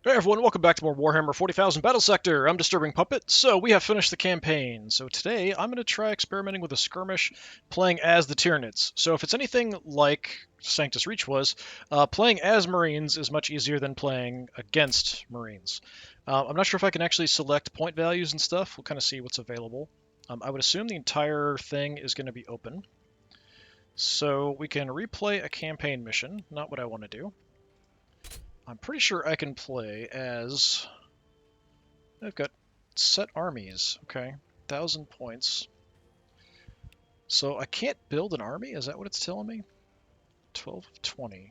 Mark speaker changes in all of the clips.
Speaker 1: Hey everyone, welcome back to more Warhammer 40,000 Battlesector. I'm DisturbingPuppet. So we have finished the campaign. So today I'm going to try experimenting with a skirmish playing as the Tyranids. So if it's anything like Sanctus Reach was, playing as Marines is much easier than playing against Marines. I'm not sure if I can actually select point values and stuff. We'll kind of see what's available. I would assume the entire thing is going to be open. So we can replay a campaign mission, not what I want to do. I'm pretty sure I can play as... I've got set armies. Okay, 1,000 points. So I can't build an army? Is that what it's telling me? 12 of 20.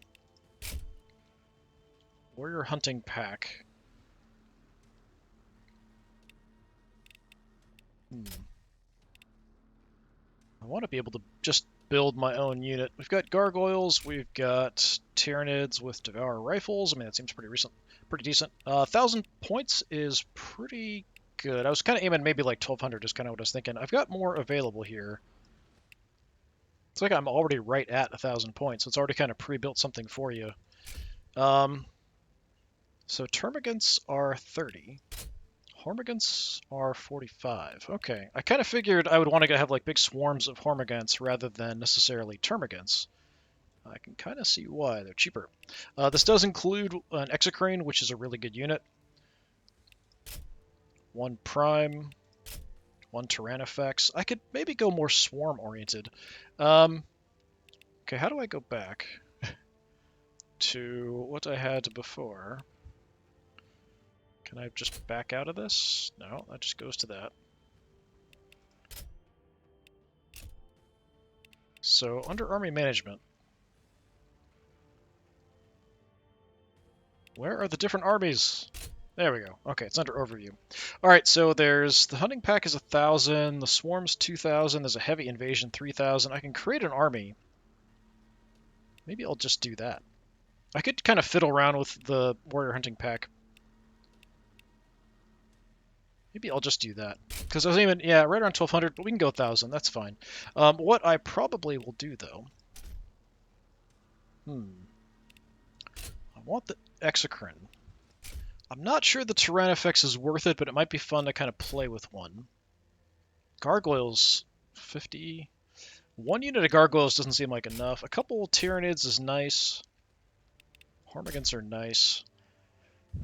Speaker 1: Warrior hunting pack. I want to be able to just build my own unit. We've got Gargoyles, we've got Tyranids with Devour rifles. I mean, that seems pretty decent. 1,000 points is pretty good. I was kind of aiming maybe like 1,200 is kind of what I was thinking. I've got more available here. It's like I'm already right at 1,000 points, so it's already kind of pre-built something for you. So termagants are 30. Hormagaunts are 45. Okay, I kind of figured I would want to have like big swarms of Hormagaunts rather than necessarily termagants. I can kind of see why. They're cheaper. This does include an Exocrine, which is a really good unit. One Prime, one Tyrannifex. I could maybe go more swarm-oriented. Okay, how do I go back to what I had before? Can I just back out of this? No, that just goes to that. So under army management, where are the different armies? There we go. Okay, it's under overview. All right, so there's the hunting pack is 1,000, the swarm's 2,000, there's a heavy invasion 3,000. I can create an army. Maybe I'll just do that. I could kind of fiddle around with the warrior hunting pack. Maybe I'll just do that. Because I was aiming, yeah, right around 1,200, but we can go 1,000. That's fine. What I probably will do, though... I want the Exocrine. I'm not sure the Tyrannifex is worth it, but it might be fun to kind of play with one. Gargoyles, 50. One unit of Gargoyles doesn't seem like enough. A couple Tyranids is nice. Hormagaunts are nice.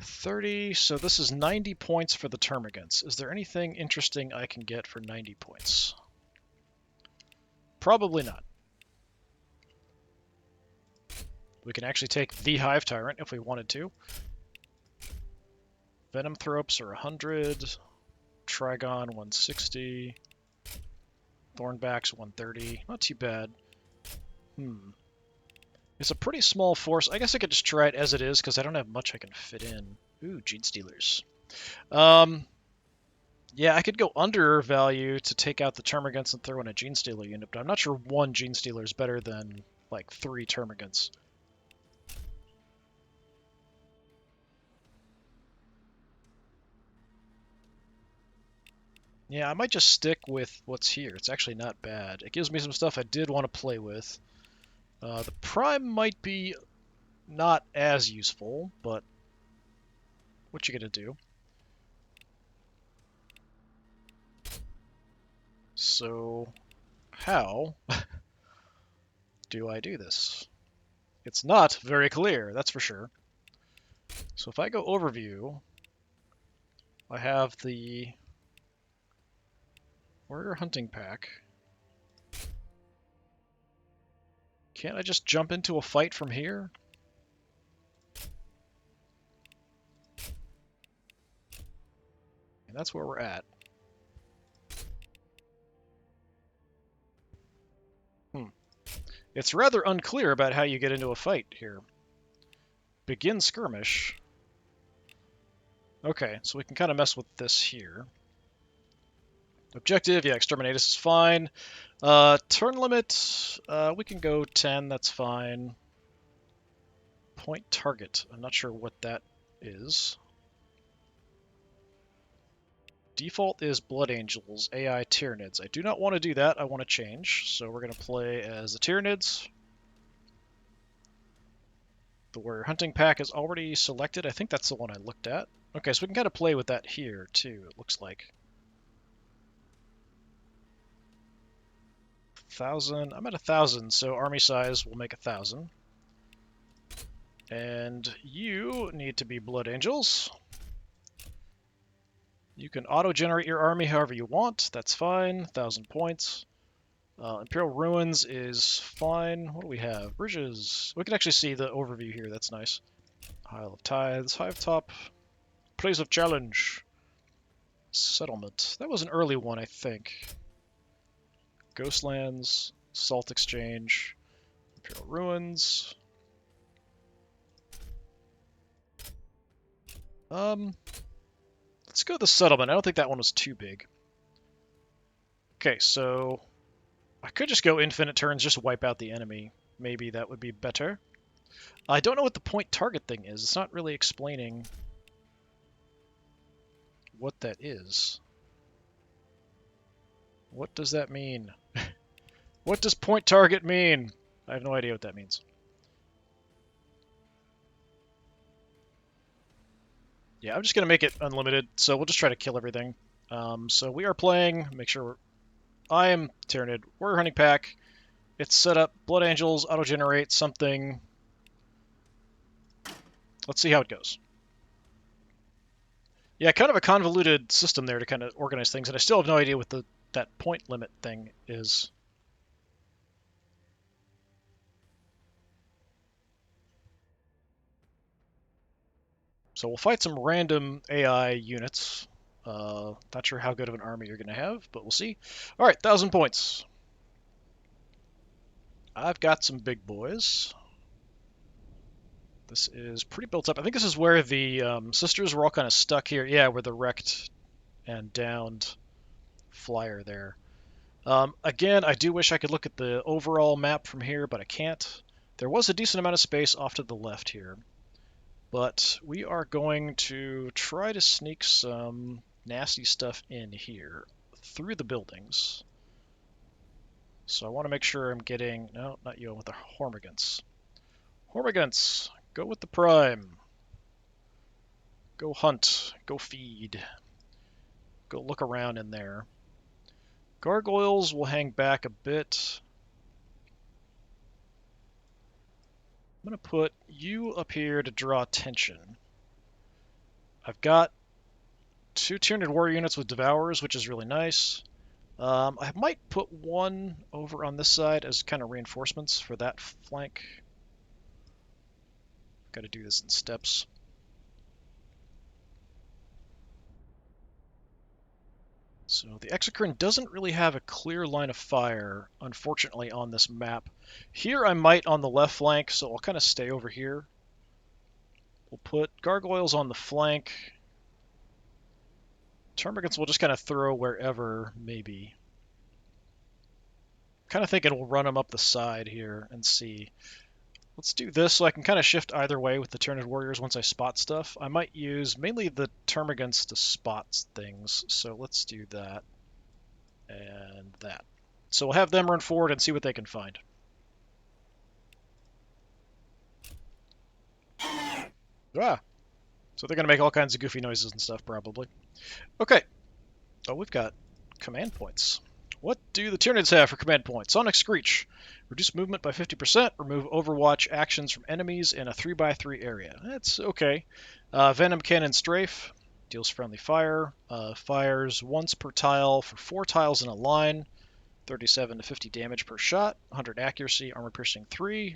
Speaker 1: 30, so this is 90 points for the Termagants. Is there anything interesting I can get for 90 points? Probably not. We can actually take the Hive Tyrant if we wanted to. Venom Thropes are 100. Trigon 160. Thornbacks 130. Not too bad. It's a pretty small force. I guess I could just try it as it is because I don't have much I can fit in. Ooh, Gene Stealers. Yeah, I could go under value to take out the Termagants and throw in a Gene Stealer unit, but I'm not sure one Gene Stealer is better than like 3 Termagants. Yeah, I might just stick with what's here. It's actually not bad. It gives me some stuff I did want to play with. The Prime might be not as useful, but what you gonna do? So, how do I do this? It's not very clear, that's for sure. So if I go overview, I have the warrior hunting pack. Can't I just jump into a fight from here? And that's where we're at. It's rather unclear about how you get into a fight here. Begin skirmish. Okay, so we can kind of mess with this here. Objective, yeah, Exterminatus is fine. Turn limit, we can go 10, that's fine. Point target, I'm not sure what that is. Default is Blood Angels, AI Tyranids. I do not want to do that, I want to change. So we're going to play as the Tyranids. The warrior hunting pack is already selected. I think that's the one I looked at. Okay, so we can kind of play with that here, too, it looks like. 1,000. I'm at 1,000, so army size will make 1,000. And you need to be Blood Angels. You can auto-generate your army however you want. That's fine. 1,000 points. Imperial Ruins is fine. What do we have? Bridges. We can actually see the overview here. That's nice. Isle of Tithes. Hive Top. Place of Challenge. Settlement. That was an early one, I think. Ghostlands. Salt Exchange. Imperial Ruins. Let's go with the settlement. I don't think that one was too big. Okay, so I could just go infinite turns, just wipe out the enemy. Maybe that would be better. I don't know what the point target thing is. It's not really explaining what that is. What does that mean? What does point target mean? I have no idea what that means. Yeah, I'm just going to make it unlimited, so we'll just try to kill everything. So we are playing, make sure I am Tyranid, Warrior Hunting Pack. It's set up, Blood Angels, auto-generate something. Let's see how it goes. Yeah, kind of a convoluted system there to kind of organize things, and I still have no idea what that point limit thing is. So we'll fight some random AI units. Not sure how good of an army you're going to have, but we'll see. All right, 1,000 points. I've got some big boys. This is pretty built up. I think this is where the sisters were all kind of stuck here. Yeah, where the wrecked and downed flyer there. Again, I do wish I could look at the overall map from here, but I can't. There was a decent amount of space off to the left here. But we are going to try to sneak some nasty stuff in here through the buildings. So I want to make sure I'm getting... No, not you, with the Hormigants. Hormigants, go with the Prime. Go hunt. Go feed. Go look around in there. Gargoyles will hang back a bit. I'm going to put you up here to draw attention. I've got 2 Tyranid warrior units with Devourers, which is really nice. I might put one over on this side as kind of reinforcements for that flank. Got to do this in steps. So the Exocrine doesn't really have a clear line of fire, unfortunately, on this map. Here I might on the left flank, so I'll kind of stay over here. We'll put Gargoyles on the flank. Termagants we'll just kind of throw wherever, maybe. Kind of thinking we'll run them up the side here and see. Let's do this so I can kind of shift either way with the Tyranid warriors once I spot stuff. I might use mainly the Termagants to spot things, so let's do that and that. So we'll have them run forward and see what they can find. Ah! So they're going to make all kinds of goofy noises and stuff, probably. Okay. Oh, we've got command points. What do the Tyranids have for command points? Sonic Screech. Reduce movement by 50%. Remove Overwatch actions from enemies in a 3x3 area. That's okay. Venom Cannon Strafe. Deals friendly fire. Fires once per tile for 4 tiles in a line. 37 to 50 damage per shot. 100 accuracy. Armor piercing 3.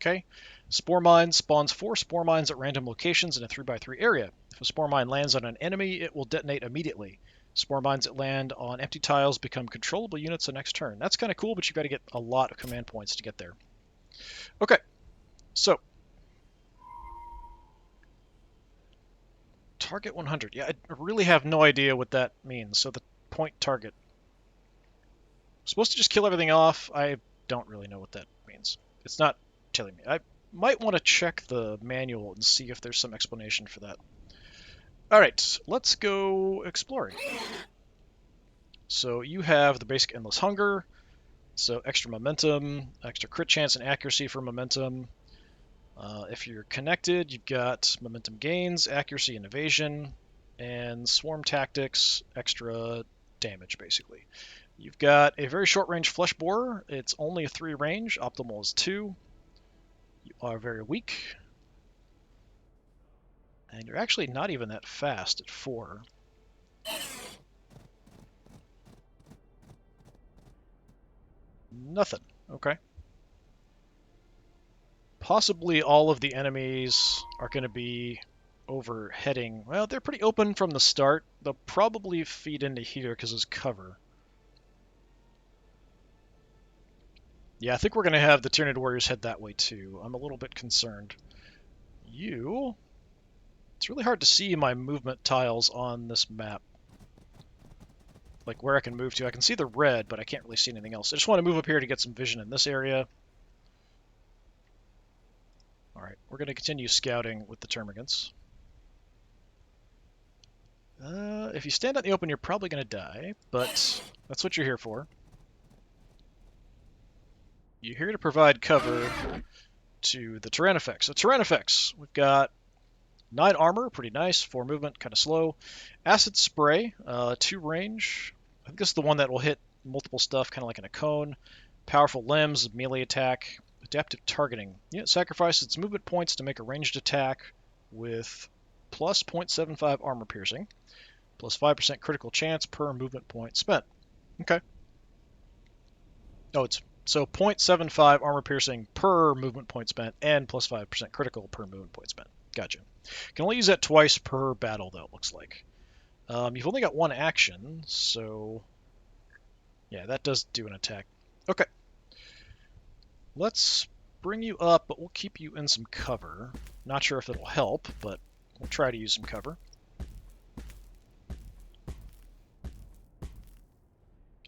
Speaker 1: Okay. Spore Mine spawns 4 Spore Mines at random locations in a 3x3 area. If a Spore Mine lands on an enemy, it will detonate immediately. Spore Mines that land on empty tiles become controllable units the next turn. That's kind of cool, but you've got to get a lot of command points to get there. Okay, so target 100. Yeah, I really have no idea what that means. So the point target. I'm supposed to just kill everything off. I don't really know what that means. It's not telling me. I might want to check the manual and see if there's some explanation for that. Alright, let's go exploring. So you have the basic Endless Hunger, so extra momentum, extra crit chance and accuracy for momentum. If you're connected, you've got momentum gains, accuracy and evasion, and swarm tactics, extra damage, basically. You've got a very short-range flesh borer. It's only a 3 range. Optimal is 2. You are very weak. And you're actually not even that fast at 4. Nothing. Okay. Possibly all of the enemies are going to be overheading. Well, they're pretty open from the start. They'll probably feed into here because it's cover. Yeah, I think we're going to have the Tyranid warriors head that way too. I'm a little bit concerned. It's really hard to see my movement tiles on this map. Like where I can move to. I can see the red, but I can't really see anything else. I just want to move up here to get some vision in this area. Alright, we're going to continue scouting with the termagants. If you stand out in the open, you're probably going to die, but that's what you're here for. You're here to provide cover to the Tyrannifex. So Tyrannifex, we've got 9 armor, pretty nice, 4 movement, kind of slow. Acid Spray, 2 range. I think this is the one that will hit multiple stuff, kind of like in a cone. Powerful limbs, melee attack, adaptive targeting. Unit sacrifices its movement points to make a ranged attack with plus 0.75 armor piercing, plus 5% critical chance per movement point spent. Okay. Oh, it's so 0.75 armor piercing per movement point spent and plus 5% critical per movement point spent. Gotcha. Can only use that twice per battle, though, it looks like. You've only got 1 action, so yeah, that does do an attack. Okay. Let's bring you up, but we'll keep you in some cover. Not sure if it'll help, but we'll try to use some cover.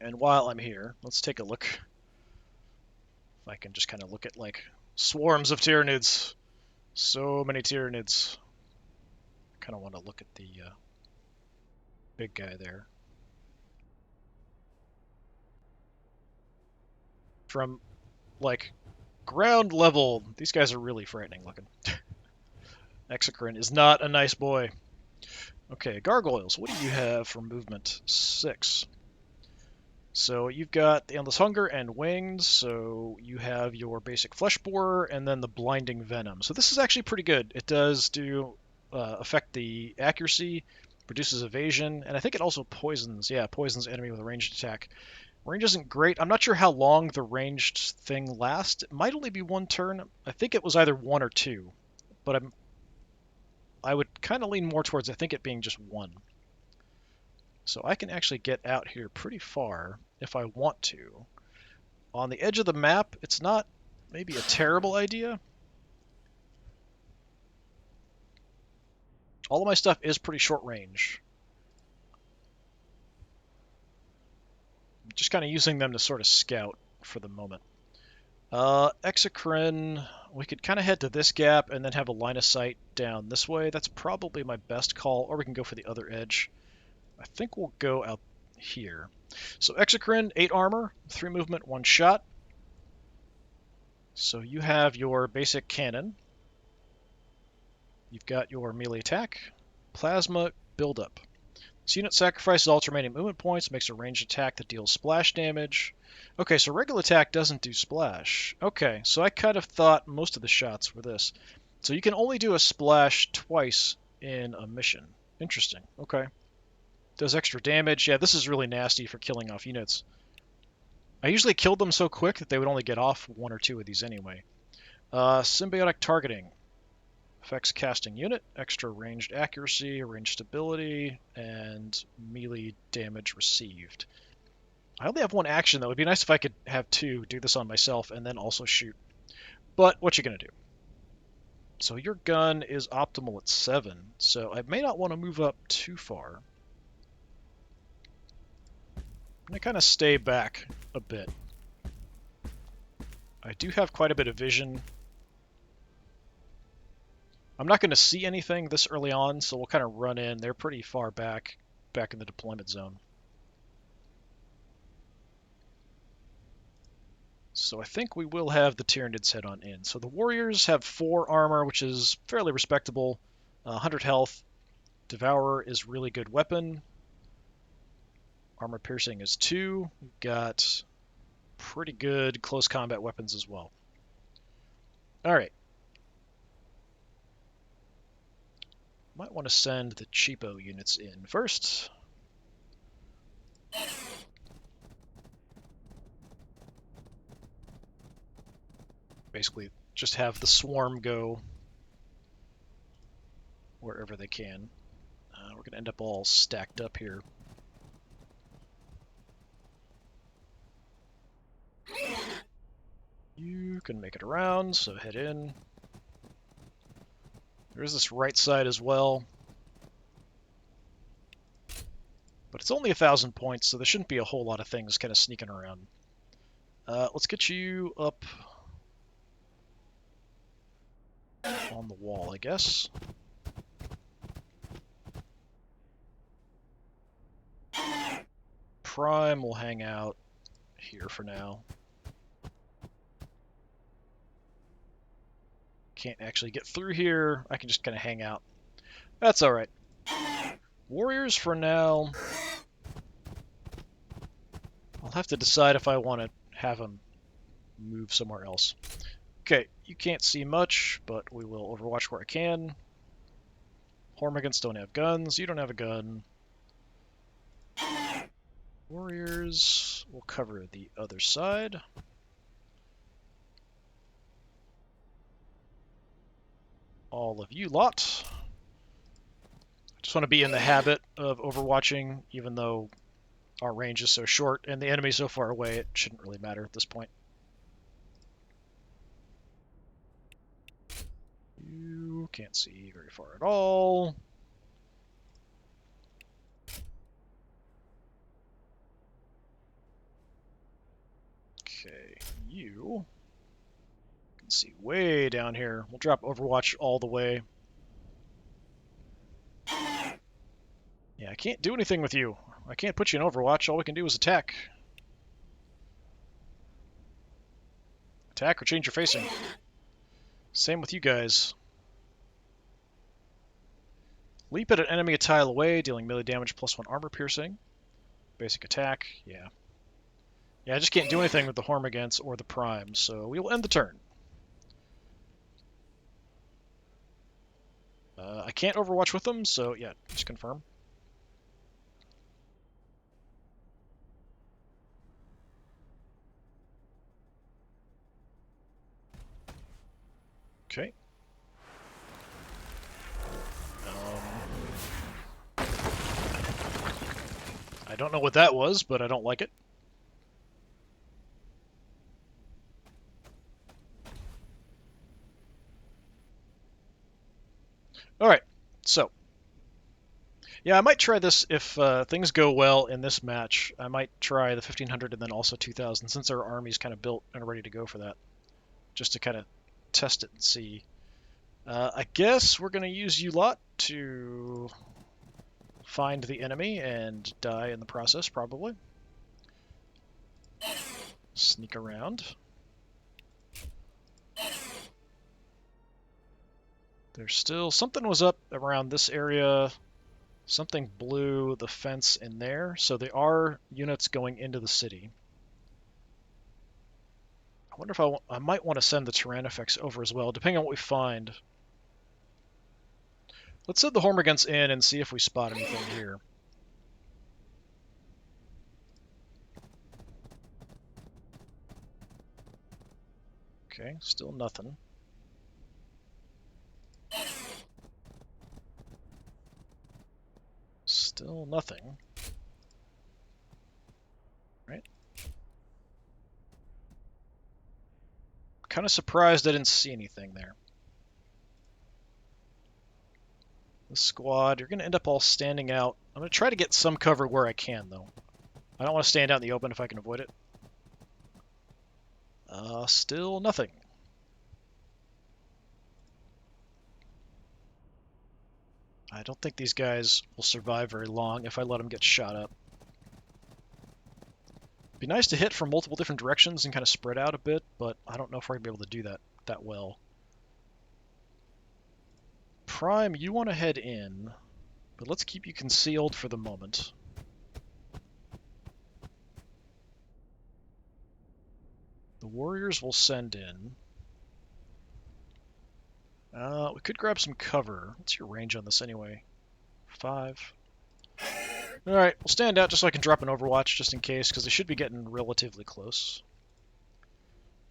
Speaker 1: And while I'm here, let's take a look. If I can just kind of look at, like, swarms of Tyranids. So many Tyranids. I kind of want to look at the big guy there. From, like, ground level, these guys are really frightening looking. Exocrine is not a nice boy. Okay, Gargoyles, what do you have for movement? 6. So you've got the Endless Hunger and Wings, so you have your basic Flesh Borer and then the Blinding Venom. So this is actually pretty good. It does do affect the accuracy, reduces evasion, and I think it also poisons. Yeah, poisons enemy with a ranged attack. Range isn't great. I'm not sure how long the ranged thing lasts. It might only be 1 turn. I think it was either 1 or 2, but I would kind of lean more towards I think it being just 1. So I can actually get out here pretty far if I want to. On the edge of the map, it's not maybe a terrible idea. All of my stuff is pretty short range. I'm just kind of using them to sort of scout for the moment. Exocrine, we could kind of head to this gap and then have a line of sight down this way. That's probably my best call, or we can go for the other edge. I think we'll go out here. So Exocrine, 8 armor, 3 movement, 1 shot. So you have your basic cannon. You've got your melee attack, plasma buildup. This unit sacrifices all its remaining movement points, makes a ranged attack that deals splash damage. Okay, so regular attack doesn't do splash. Okay, so I kind of thought most of the shots were this. So you can only do a splash twice in a mission. Interesting. Okay. Does extra damage. Yeah, this is really nasty for killing off units. I usually killed them so quick that they would only get off 1 or 2 of these anyway. Symbiotic targeting. Affects casting unit, extra ranged accuracy, ranged stability, and melee damage received. I only have 1 action, though. It would be nice if I could have 2, do this on myself, and then also shoot. But what you gonna do? So your gun is optimal at 7, so I may not want to move up too far. I'm going to kind of stay back a bit. I do have quite a bit of vision. I'm not going to see anything this early on, so we'll kind of run in. They're pretty far back in the deployment zone. So I think we will have the Tyranids head on in. So the warriors have 4 armor, which is fairly respectable. 100 health. Devourer is really good weapon. Armor piercing is 2. We've got pretty good close combat weapons as well. Alright. Might want to send the cheapo units in first. Basically, just have the swarm go wherever they can. We're going to end up all stacked up here. You can make it around, so head in. There's this right side as well. But it's only 1,000 points, so there shouldn't be a whole lot of things kind of sneaking around. Let's get you up on the wall, I guess. Prime will hang out here for now. Can't actually get through here. I can just kind of hang out. That's alright. Warriors for now. I'll have to decide if I want to have them move somewhere else. Okay, you can't see much, but we will overwatch where I can. Hormigans don't have guns. You don't have a gun. Warriors will cover the other side. All of you lot. I just want to be in the habit of overwatching, even though our range is so short and the enemy's so far away, it shouldn't really matter at this point. You can't see very far at all. Okay, you can see way down here. We'll drop Overwatch all the way. Yeah, I can't do anything with you. I can't put you in Overwatch. All we can do is attack. Attack or change your facing. Same with you guys. Leap at an enemy a tile away, dealing melee damage plus 1 armor piercing. Basic attack, yeah. Yeah, I just can't do anything with the Hormigants or the Prime, so we will end the turn. I can't Overwatch with them, so yeah, just confirm. Okay. I don't know what that was, but I don't like it. Alright, so. Yeah, I might try this if things go well in this match. I might try the 1500 and then also 2000, since our army's kind of built and ready to go for that. Just to kind of test it and see. I guess we're going to use you lot to find the enemy and die in the process, probably. Sneak around. There's still... something was up around this area. Something blew the fence in there, so there are units going into the city. I wonder if I might want to send the Tyrannifex over as well, depending on what we find. Let's send the Hormigants in and see if we spot anything here. Okay, still nothing. Still nothing. Right? Kind of surprised I didn't see anything there. The squad, you're going to end up all standing out. I'm going to try to get some cover where I can, though. I don't want to stand out in the open if I can avoid it. Still nothing. I don't think these guys will survive very long if I let them get shot up. Be nice to hit from multiple different directions and kind of spread out a bit, but I don't know if we're going to be able to do that well. Prime, you want to head in, but let's keep you concealed for the moment. The warriors will send in. We could grab some cover. What's your range on this anyway? 5. Alright, we'll stand out just so I can drop an overwatch just in case, because they should be getting relatively close.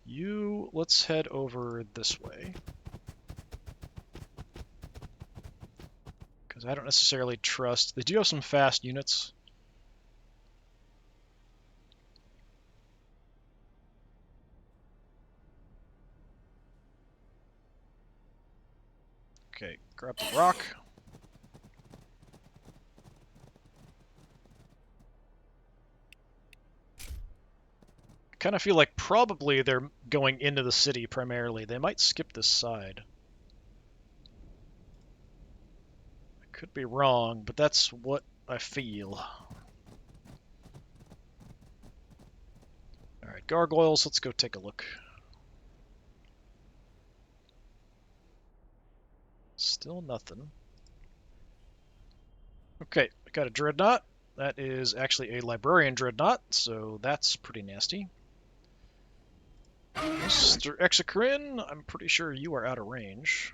Speaker 1: Let's head over this way. Because I don't necessarily trust... They do have some fast units. Okay, grab the rock. I kind of feel like probably they're going into the city primarily. They might skip this side. I could be wrong, but that's what I feel. Alright, Gargoyles, let's go take a look. Still nothing. Okay, I got a Dreadnought. That is actually a Librarian Dreadnought, so that's pretty nasty. Mr. Exocrine, I'm pretty sure you are out of range.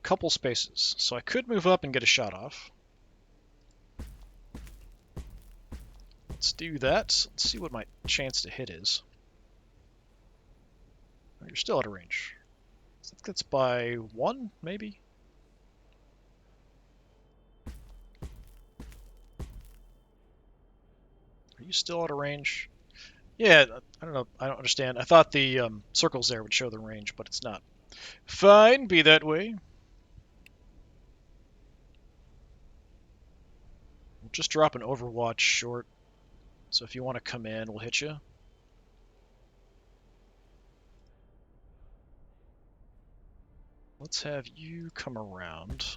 Speaker 1: Couple spaces, so I could move up and get a shot off. Let's do that. Let's see what my chance to hit is. Oh, you're still out of range. I think that's by 1, maybe? Are you still out of range? Yeah, I don't know. I don't understand. I thought the circles there would show the range, but it's not. Fine, be that way. We'll just drop an Overwatch short. So if you want to come in, we'll hit you. Let's have you come around.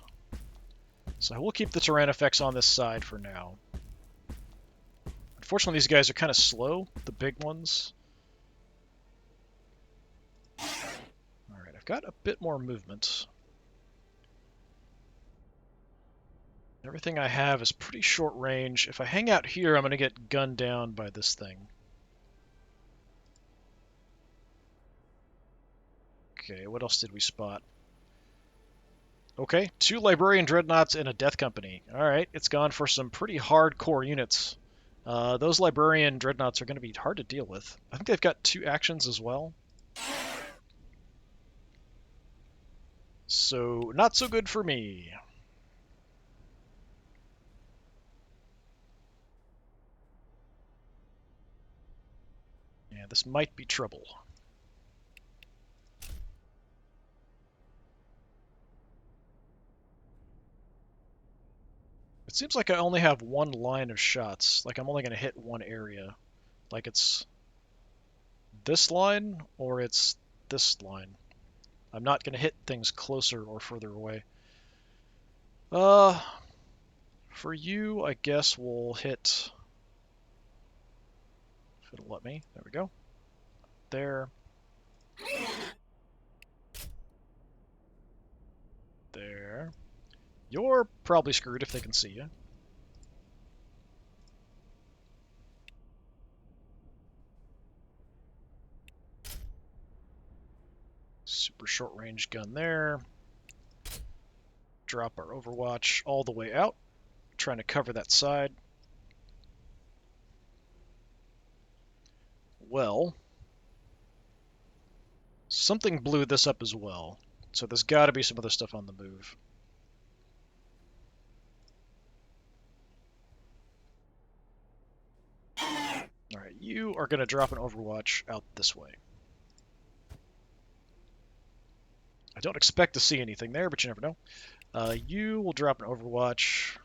Speaker 1: So we'll keep the Terran effects on this side for now. Unfortunately, these guys are kind of slow, the big ones. Alright, I've got a bit more movement. Everything I have is pretty short range. If I hang out here, I'm going to get gunned down by this thing. Okay, what else did we spot? Okay, 2 Librarian Dreadnoughts and a Death Company. Alright, it's gone for some pretty hardcore units. Those Librarian Dreadnoughts are going to be hard to deal with. I think they've got 2 actions as well. So, not so good for me. Yeah, this might be trouble. It seems like I only have 1 line of shots. Like I'm only going to hit 1 area. Like it's this line or it's this line. I'm not going to hit things closer or further away. For you, I guess we'll hit... If it'll let me. There we go. There. There. You're probably screwed if they can see you. Super short range gun there. Drop our Overwatch all the way out. Trying to cover that side. Well, something blew this up as well. So there's got to be some other stuff on the move. Alright, you are going to drop an Overwatch out this way. I don't expect to see anything there, but you never know. You will drop an Overwatch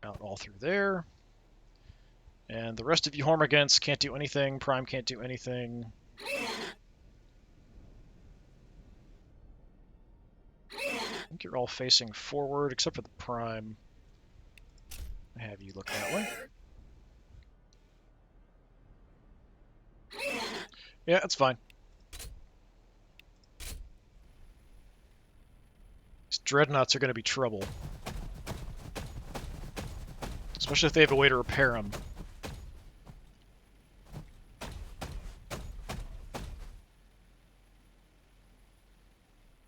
Speaker 1: out all through there. And the rest of you Hormagaunts can't do anything. Prime can't do anything. I think you're all facing forward, except for the Prime. Have you look that way. Yeah, that's fine. These dreadnoughts are going to be trouble. Especially if they have a way to repair them.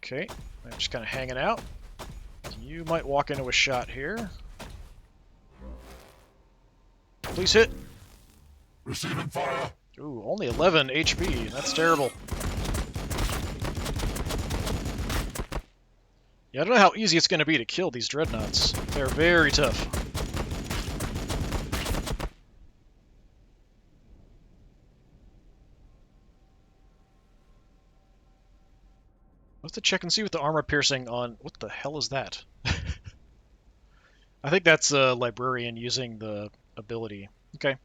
Speaker 1: Okay, I'm just kind of hanging out. You might walk into a shot here. Please hit.
Speaker 2: Receiving fire.
Speaker 1: Ooh, only 11 HP. That's terrible. Yeah, I don't know how easy it's going to be to kill these dreadnoughts. They're very tough. Let's check and see what the armor piercing on... What the hell is that? I think that's a librarian using the ability. Okay.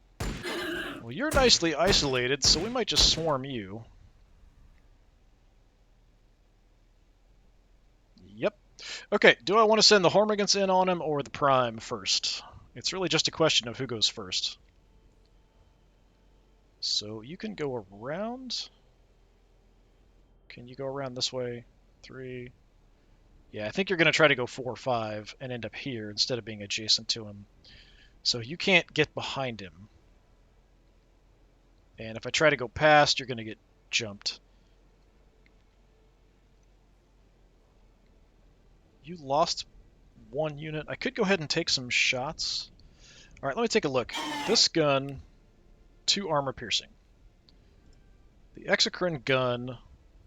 Speaker 1: Well, you're nicely isolated, so we might just swarm you. Yep. Okay, do I want to send the Hormigans in on him or the Prime first? It's really just a question of who goes first. So you can go around. Can you go around this way? 3. Yeah, I think you're going to try to go 4 or 5 and end up here instead of being adjacent to him. So you can't get behind him. And if I try to go past, you're going to get jumped. You lost 1 unit. I could go ahead and take some shots. All right, let me take a look. This gun, 2 armor piercing. The Exocrine gun,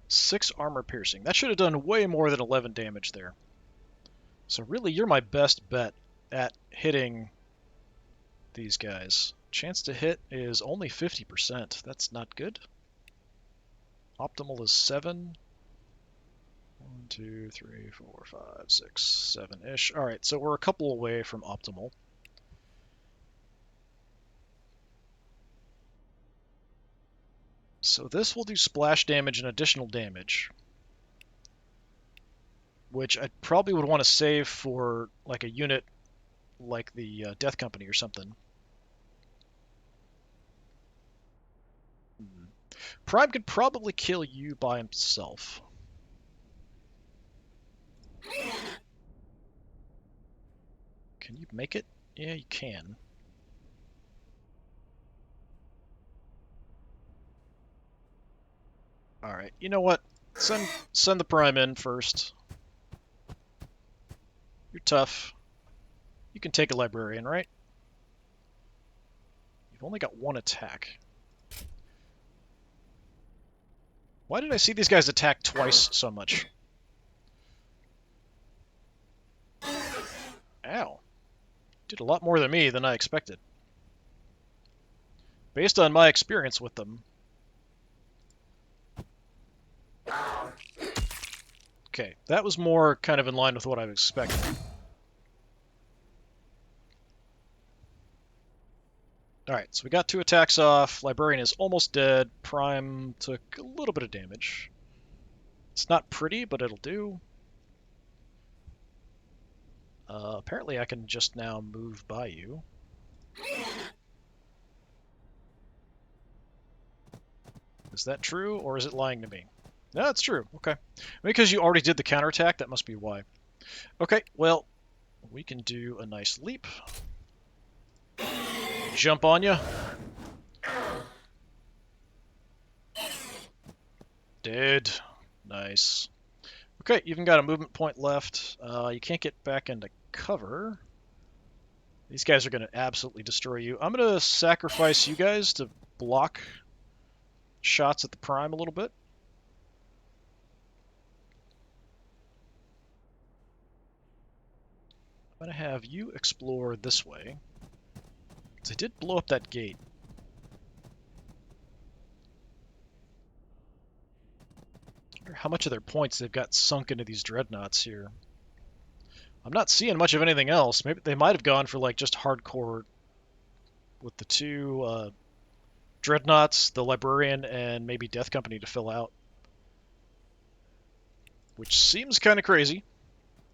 Speaker 1: 6 armor piercing. That should have done way more than 11 damage there. So really, you're my best bet at hitting these guys. Chance to hit is only 50%. That's not good. Optimal is 7. 1, 2, 3, 4, 5, 6, 7-ish. Alright, so we're a couple away from optimal. So this will do splash damage and additional damage, which I probably would want to save for like a unit like the Death Company or something. Prime could probably kill you by himself. Can you make it? Yeah, you can. Alright, you know what? Send the Prime in first. You're tough. You can take a Librarian, right? You've only got 1 attack. Why did I see these guys attack twice so much? Ow. Did a lot more than me than I expected. Based on my experience with them. Okay, that was more kind of in line with what I was expecting. Alright, so we got 2 attacks off. Librarian is almost dead. Prime took a little bit of damage. It's not pretty, but it'll do. Apparently I can just now move by you. Is that true, or is it lying to me? No, it's true. Okay. Because you already did the counterattack, that must be why. Okay, well, we can do a nice leap. Jump on you. Dead. Nice. Okay, you've even got a movement point left. You can't get back into cover. These guys are going to absolutely destroy you. I'm going to sacrifice you guys to block shots at the Prime a little bit. I'm going to have you explore this way. Because I did blow up that gate. I wonder how much of their points they've got sunk into these dreadnoughts here. I'm not seeing much of anything else. Maybe they might have gone for like just hardcore with the 2 dreadnoughts, the Librarian, and maybe Death Company to fill out. Which seems kind of crazy.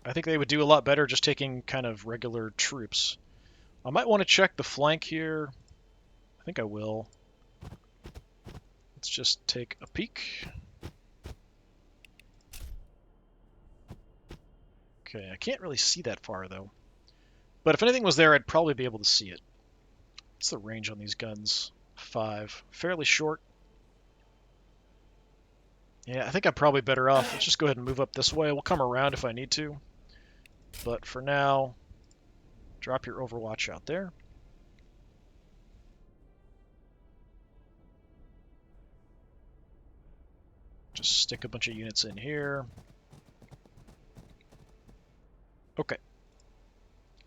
Speaker 1: I think they would do a lot better just taking kind of regular troops. I might want to check the flank here. I think I will. Let's just take a peek. Okay, I can't really see that far, though. But if anything was there, I'd probably be able to see it. What's the range on these guns? 5. Fairly short. Yeah, I think I'm probably better off. Let's just go ahead and move up this way. We'll come around if I need to. But for now, drop your Overwatch out there. Just stick a bunch of units in here. Okay.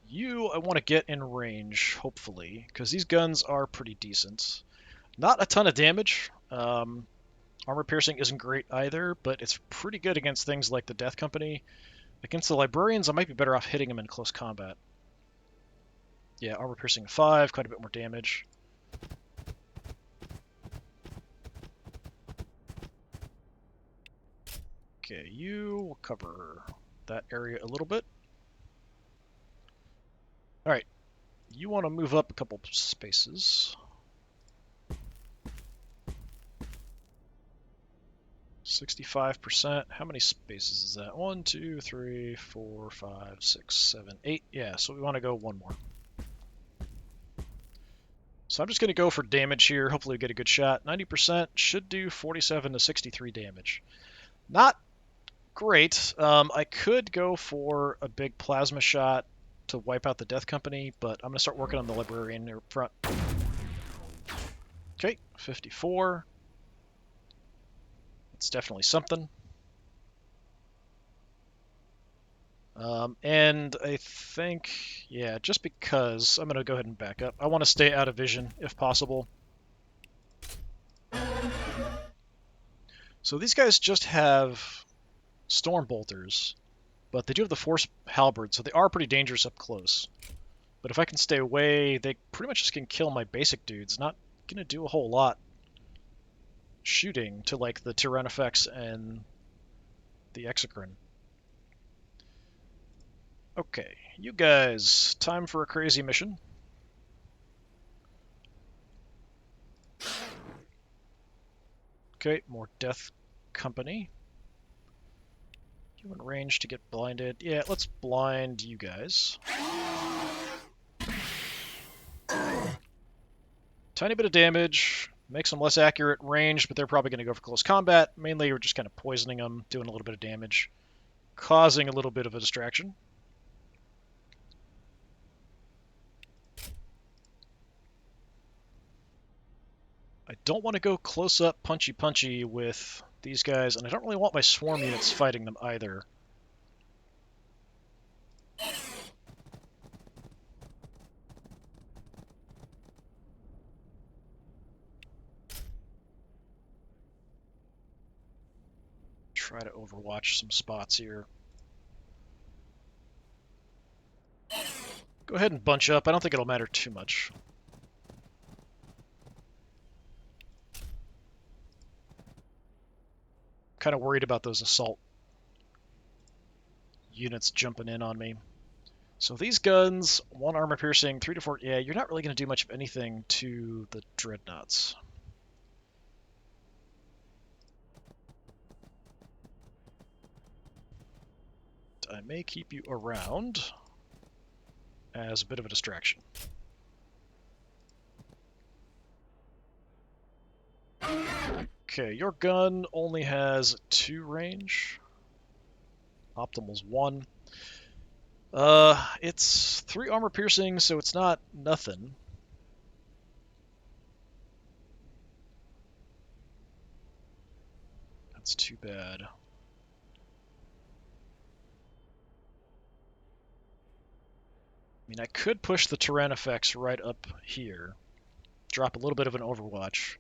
Speaker 1: You, I want to get in range, hopefully, because these guns are pretty decent. Not a ton of damage. Armor piercing isn't great either, but it's pretty good against things like the Death Company. Against the Librarians, I might be better off hitting them in close combat. Yeah, armor piercing 5, quite a bit more damage. Okay, you will cover that area a little bit. Alright, you want to move up a couple spaces. 65%. How many spaces is that? 1, 2, 3, 4, 5, 6, 7, 8. Yeah, so we want to go one more. So I'm just going to go for damage here. Hopefully we get a good shot. 90% should do 47 to 63 damage. Not great. I could go for a big plasma shot to wipe out the Death Company, but I'm going to start working on the Librarian near front. Okay, 54. It's definitely something. And I think, yeah, just because, I'm going to go ahead and back up. I want to stay out of vision if possible. So these guys just have Storm Bolters, but they do have the Force Halberd, so they are pretty dangerous up close. But if I can stay away, they pretty much just can kill my basic dudes. Not going to do a whole lot shooting to like the Tyrannifex and the Exocrine. Okay, you guys, time for a crazy mission. Okay, more Death Company. You in range to get blinded. Yeah, let's blind you guys. Tiny bit of damage, makes them less accurate range, but they're probably going to go for close combat. Mainly, we're just kind of poisoning them, doing a little bit of damage, causing a little bit of a distraction. I don't want to go close up punchy with these guys, and I don't really want my swarm units fighting them either. Try to overwatch some spots here. Go ahead and bunch up. I don't think it'll matter too much. Kind of worried about those assault units jumping in on me. So these guns, 1 armor piercing, 3 to 4. Yeah, you're not really going to do much of anything to the dreadnoughts. I may keep you around as a bit of a distraction. Okay, your gun only has 2 range. Optimal's 1. It's 3 armor piercing, so it's not nothing. That's too bad. I mean, I could push the Tyrannifex right up here. Drop a little bit of an Overwatch.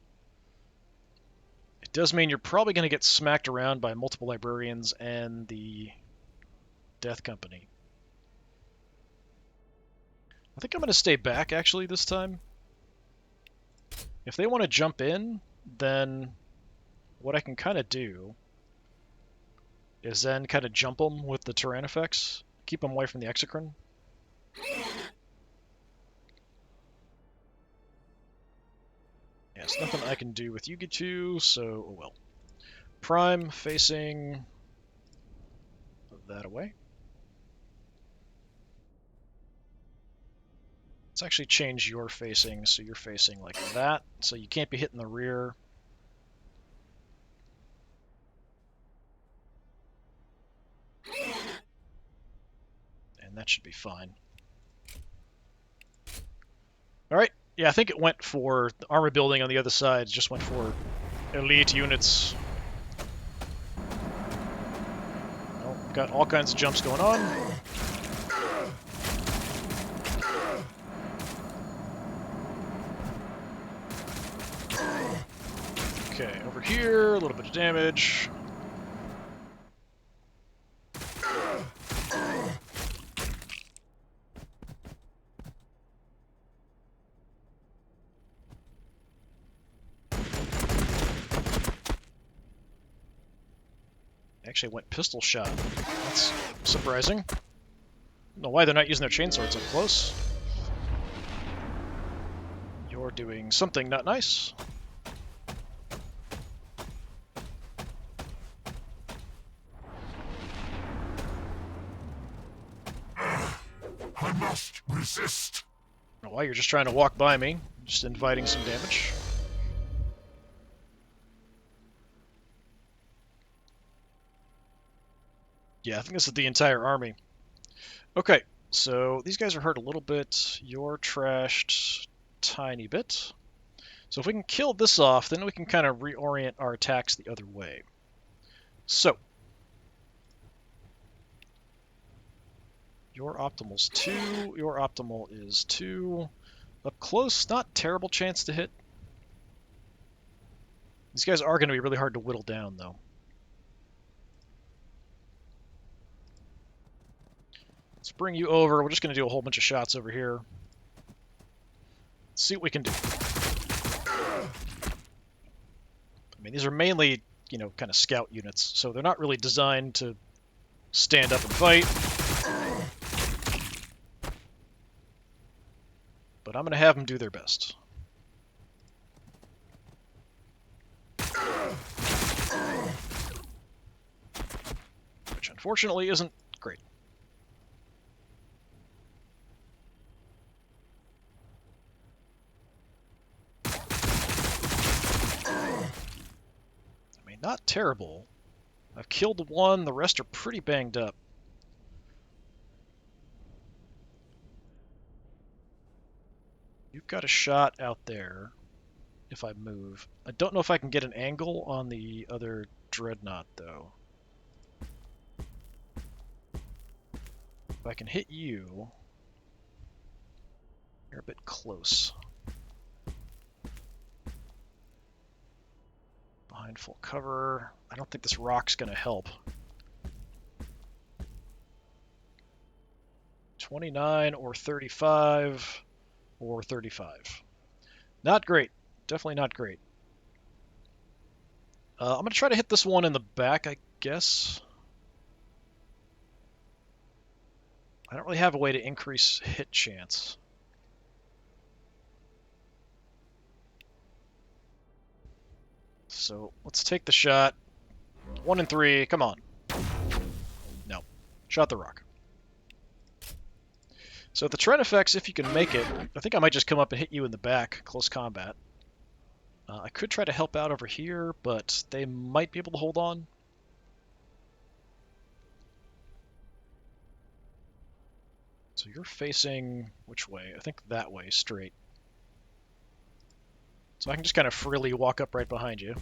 Speaker 1: It does mean you're probably going to get smacked around by multiple Librarians and the Death Company. I think I'm going to stay back, actually, this time. If they want to jump in, then what I can kind of do is then kind of jump them with the Tyrannifex, keep them away from the Exocrine. Yes, nothing I can do with Yugi 2, so oh well. Prime facing that away. Let's actually change your facing so you're facing like that, so you can't be hitting the rear. And that should be fine. Alright, yeah, I think it went for the armor building on the other side, just went for elite units. Oh, got all kinds of jumps going on. Okay, over here, a little bit of damage. Actually went pistol shot. That's surprising. Don't know why they're not using their chainswords up close. You're doing something not nice.
Speaker 2: I must resist.
Speaker 1: I don't know why you're just trying to walk by me, just inviting some damage. Yeah, I think this is the entire army. Okay, so these guys are hurt a little bit. You're trashed tiny bit. So if we can kill this off, then we can kind of reorient our attacks the other way. So, your optimal's 2, your optimal is 2. Up close, not terrible chance to hit. These guys are going to be really hard to whittle down, though. Let's bring you over. We're just going to do a whole bunch of shots over here. Let's see what we can do. I mean, these are mainly, you know, kind of scout units, so they're not really designed to stand up and fight. But I'm going to have them do their best. Which unfortunately isn't great. I mean, not terrible. I've killed one, the rest are pretty banged up. You've got a shot out there if I move. I don't know if I can get an angle on the other dreadnought, though. If I can hit you, you're a bit close. Behind full cover. I don't think this rock's going to help. 29 or 35 or 35. Not great. Definitely not great. I'm going to try to hit this one in the back, I guess. I don't really have a way to increase hit chance. So let's take the shot. 1 and 3, come on. No. Shot the rock. So the trend effects, if you can make it, I think I might just come up and hit you in the back, close combat. I could try to help out over here, but they might be able to hold on. So you're facing which way? I think that way, straight. So I can just kind of freely walk up right behind you.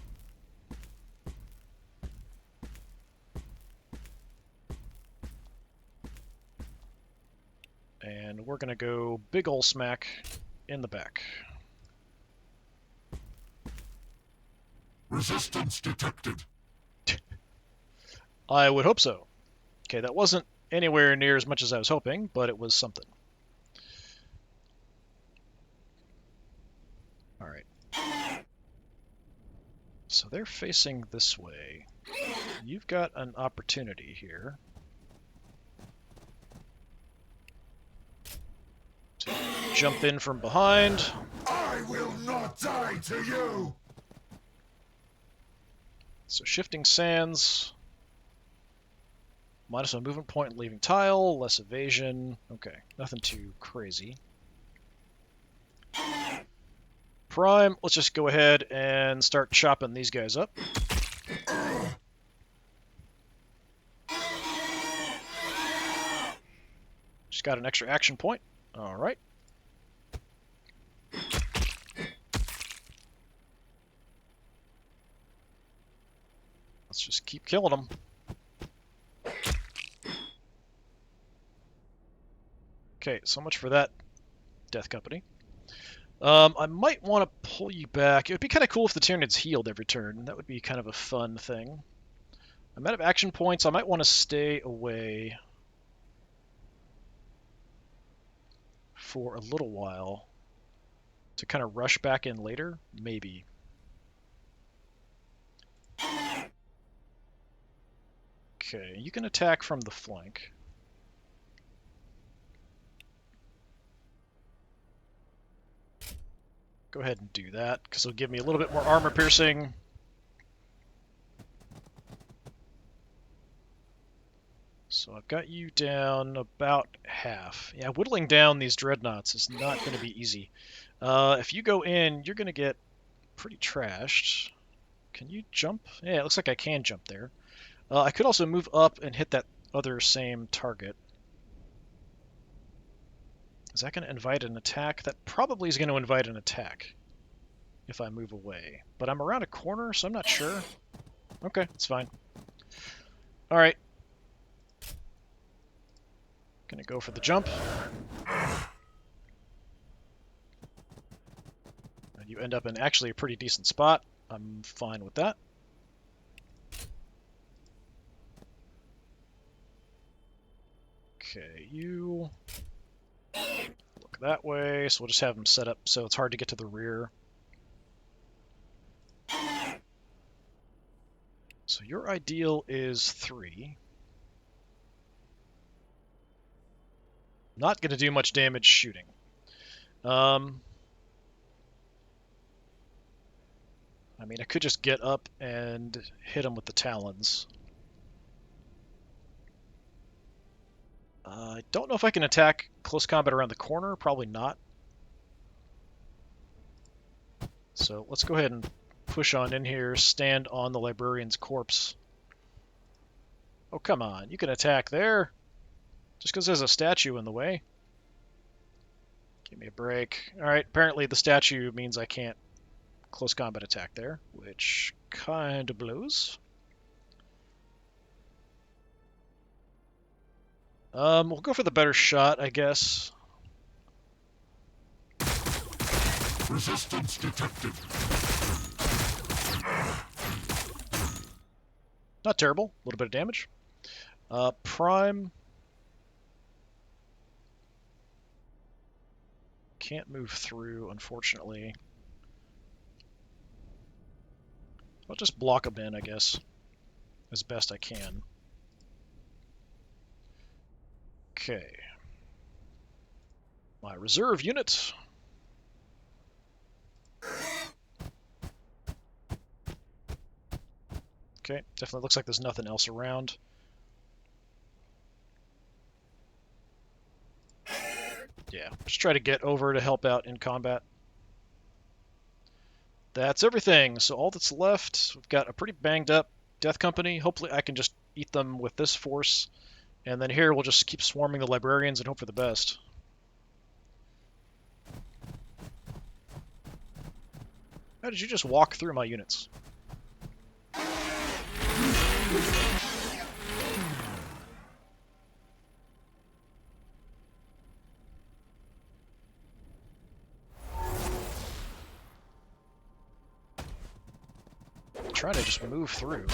Speaker 1: And we're going to go big ol' smack in the back.
Speaker 2: Resistance detected.
Speaker 1: I would hope so. Okay, that wasn't anywhere near as much as I was hoping, but it was something. Alright. So they're facing this way. You've got an opportunity here to jump in from behind.
Speaker 2: I will not die to you!
Speaker 1: So shifting sands. Minus a movement point, leaving tile, less evasion. Okay, nothing too crazy. Prime, let's just go ahead and start chopping these guys up. Just got an extra action point. All right. Let's just keep killing them. Okay, so much for that, Death Company. I might want to pull you back. It would be kind of cool if the Tyranids healed every turn. That would be kind of a fun thing. I'm out of action points. I might want to stay away for a little while to kind of rush back in later. Maybe. Okay, you can attack from the flank. Go ahead and do that, because it'll give me a little bit more armor piercing. So I've got you down about half. Yeah, whittling down these dreadnoughts is not going to be easy. If you go in, you're going to get pretty trashed. Can you jump? Yeah, it looks like I can jump there. I could also move up and hit that other same target. Is that going to invite an attack? That probably is going to invite an attack if I move away. But I'm around a corner, so I'm not sure. Okay, it's fine. All right. Gonna go for the jump. And you end up in actually a pretty decent spot. I'm fine with that. Okay, you look that way, so we'll just have them set up so it's hard to get to the rear. So your ideal is 3. Not going to do much damage shooting. I mean, I could just get up and hit him with the talons. I don't know if I can attack close combat around the corner. Probably not. So let's go ahead and push on in here, stand on the librarian's corpse. Oh, come on. You can attack there. Just because there's a statue in the way. Give me a break. Alright, apparently the statue means I can't close combat attack there, which kind of blows. We'll go for the better shot, I guess.
Speaker 2: Resistance detected.
Speaker 1: Not terrible. A little bit of damage. Prime. Can't move through, unfortunately. I'll just block them in, I guess, as best I can. Okay. My reserve unit. Okay, definitely looks like there's nothing else around. Yeah, just try to get over to help out in combat. That's everything. So all that's left, we've got a pretty banged up Death Company. Hopefully I can just eat them with this force. And then here we'll just keep swarming the librarians and hope for the best. How did you just walk through my units? Trying to just move through.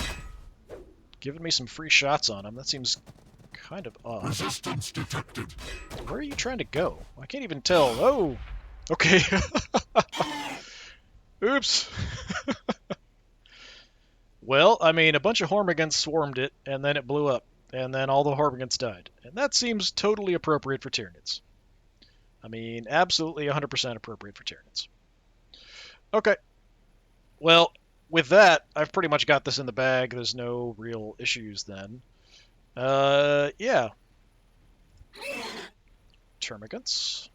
Speaker 1: Giving me some free shots on him. That seems kind of odd.
Speaker 2: Resistance detected.
Speaker 1: Where are you trying to go? I can't even tell. Oh! Okay. Oops. Well, I mean, a bunch of Hormigans swarmed it, and then it blew up, and then all the Hormigans died. And that seems totally appropriate for Tyranids. I mean, absolutely 100% appropriate for Tyranids. Okay. Well, with that, I've pretty much got this in the bag. There's no real issues then. Yeah. Termagants.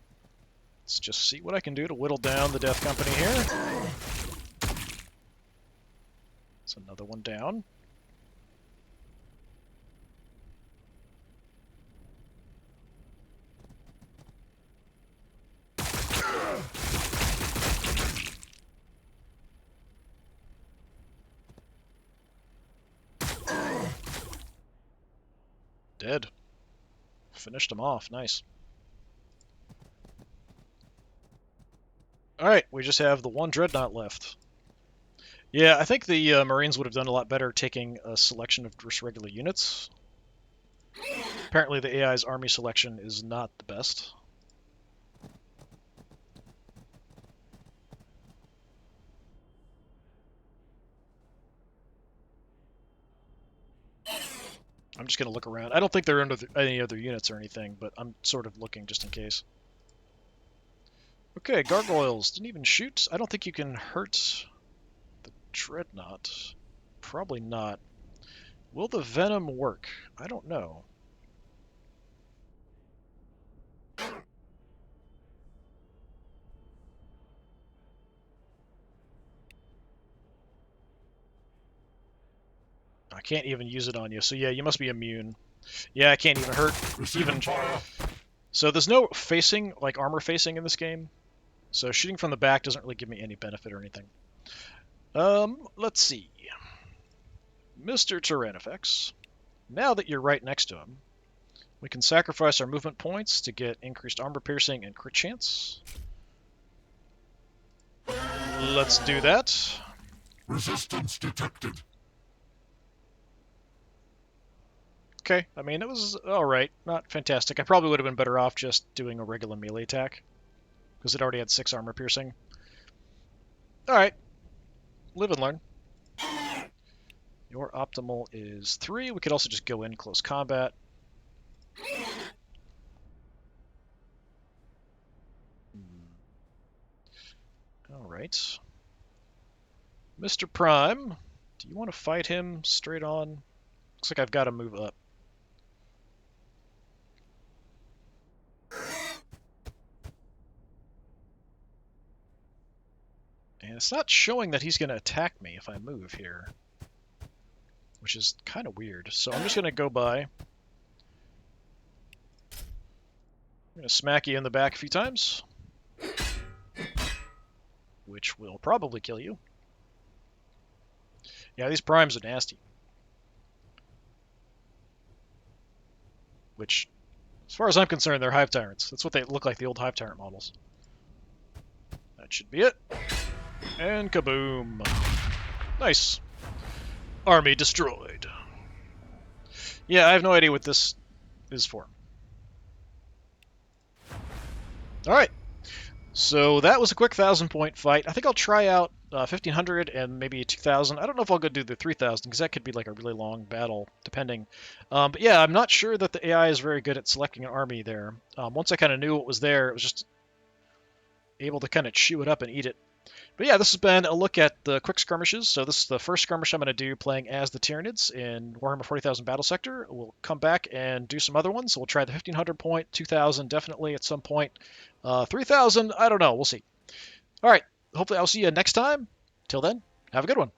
Speaker 1: Let's just see what I can do to whittle down the Death Company here. It's another one down. Dead. Finished him off. Nice. Alright, we just have the one Dreadnought left. Yeah, I think the Marines would have done a lot better taking a selection of just regular units. Apparently the AI's army selection is not the best. I'm just going to look around. I don't think they're under any other units or anything, but I'm sort of looking just in case. Okay, Gargoyles. Didn't even shoot. I don't think you can hurt the Dreadnought. Probably not. Will the Venom work? I don't know. I can't even use it on you, so yeah, you must be immune. Yeah, I can't even hurt. Even. So there's no facing, like armor facing in this game. So shooting from the back doesn't really give me any benefit or anything. Let's see. Mr. Tyranifex, now that you're right next to him, we can sacrifice our movement points to get increased armor piercing and crit chance. Let's do that.
Speaker 2: Resistance detected.
Speaker 1: Okay, I mean, it was alright, not fantastic. I probably would have been better off just doing a regular melee attack, because it already had 6 armor piercing. Alright, live and learn. Your optimal is 3. We could also just go in close combat. Alright. Mr. Prime, do you want to fight him straight on? Looks like I've got to move up. And it's not showing that he's going to attack me if I move here, which is kind of weird. So I'm just going to go by. I'm going to smack you in the back a few times, which will probably kill you. Yeah, these primes are nasty. Which, as far as I'm concerned, they're Hive Tyrants. That's what they look like, the old Hive Tyrant models. That should be it. And kaboom. Nice. Army destroyed. Yeah, I have no idea what this is for. Alright. So that was a quick 1,000-point fight. I think I'll try out 1,500 and maybe 2,000. I don't know if I'll go do the 3,000 because that could be like a really long battle, depending. But yeah, I'm not sure that the AI is very good at selecting an army there. Once I kind of knew what was there, it was just able to kind of chew it up and eat it. But yeah, this has been a look at the quick skirmishes. So this is the first skirmish I'm going to do playing as the Tyranids in Warhammer 40,000 Battlesector. We'll come back and do some other ones. We'll try the 1,500 point, 2,000 definitely at some point. 3,000, I don't know. We'll see. All right. Hopefully I'll see you next time. Till then, have a good one.